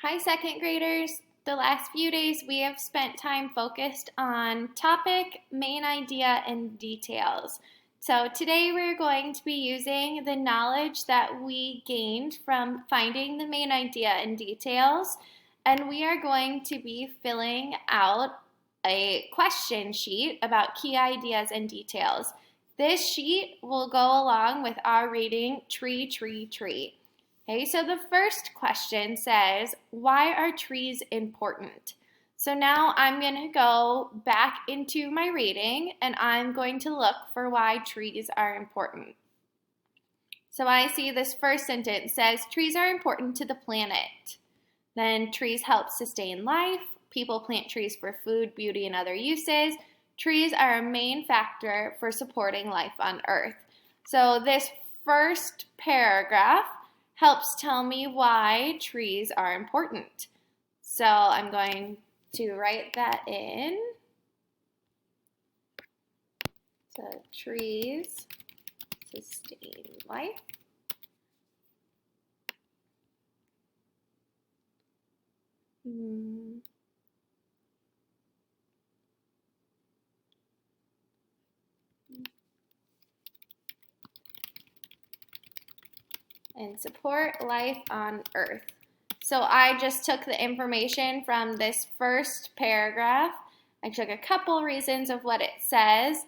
Hi, second graders. The last few days we have spent time focused on topic, main idea, and details. So today we're going to be using the knowledge that we gained from finding the main idea and details, and we are going to be filling out a question sheet about key ideas and details. This sheet will go along with our reading Tree, Tree, Tree. Okay, so the first question says, why are trees important? So now I'm going to go back into my reading and I'm going to look for why trees are important. So I see this first sentence says, trees are important to the planet. Then trees help sustain life. People plant trees for food, beauty, and other uses. Trees are a main factor for supporting life on Earth. So this first paragraph helps tell me why trees are important. So I'm going to write that in. So trees sustain life. And support life on Earth. So I just took the information from this first paragraph. I took a couple reasons of what it says,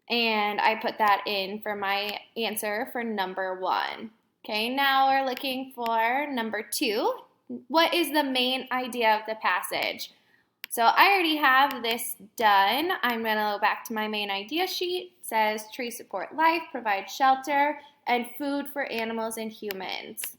and I put that in for my answer for number 1. Okay, now we're looking for number 2. What is the main idea of the passage? So I already have this done. I'm going to go back to my main idea sheet. It says trees support life, provide shelter, and food for animals and humans.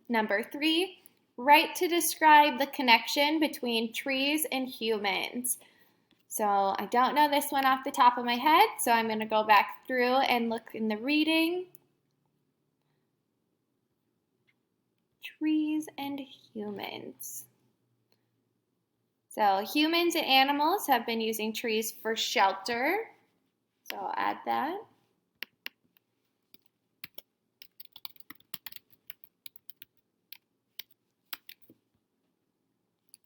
Number 3, write to describe the connection between trees and humans. So I don't know this one off the top of my head, so I'm going to go back through and look in the reading. Trees and humans. So humans and animals have been using trees for shelter. So I'll add that.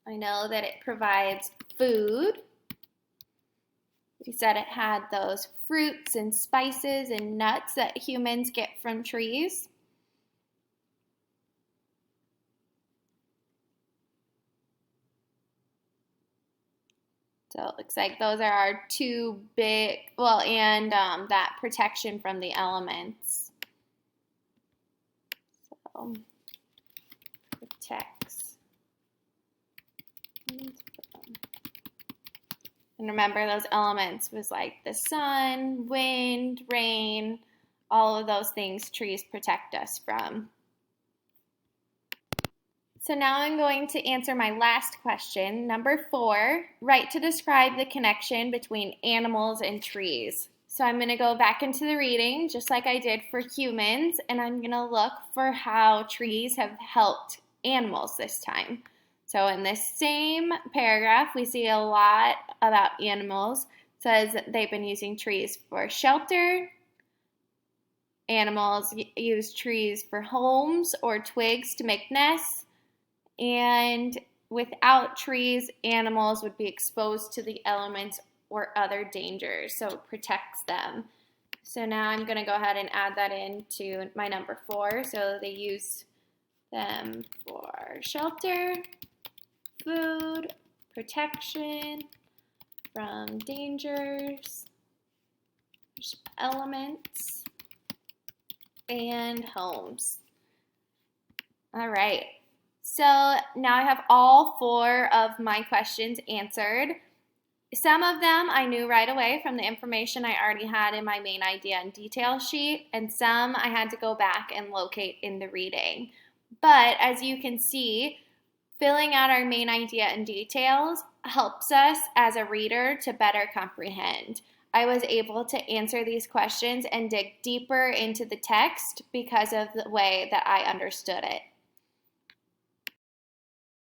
I know that it provides food. We said it had those fruits and spices and nuts that humans get from trees. So it looks like those are our 2 big, and that protection from the elements. So, protects. And remember, those elements was like the sun, wind, rain, all of those things trees protect us from. So now I'm going to answer my last question, number 4, write to describe the connection between animals and trees. So I'm going to go back into the reading, just like I did for humans, and I'm going to look for how trees have helped animals this time. So in this same paragraph, we see a lot about animals. It says that they've been using trees for shelter. Animals use trees for homes or twigs to make nests. And without trees, animals would be exposed to the elements or other dangers, so it protects them. So now I'm going to go ahead and add that into my number 4. So they use them for shelter, food, protection from dangers, elements, and homes. All right. So now I have all 4 of my questions answered. Some of them I knew right away from the information I already had in my main idea and detail sheet, and some I had to go back and locate in the reading. But as you can see, filling out our main idea and details helps us as a reader to better comprehend. I was able to answer these questions and dig deeper into the text because of the way that I understood it.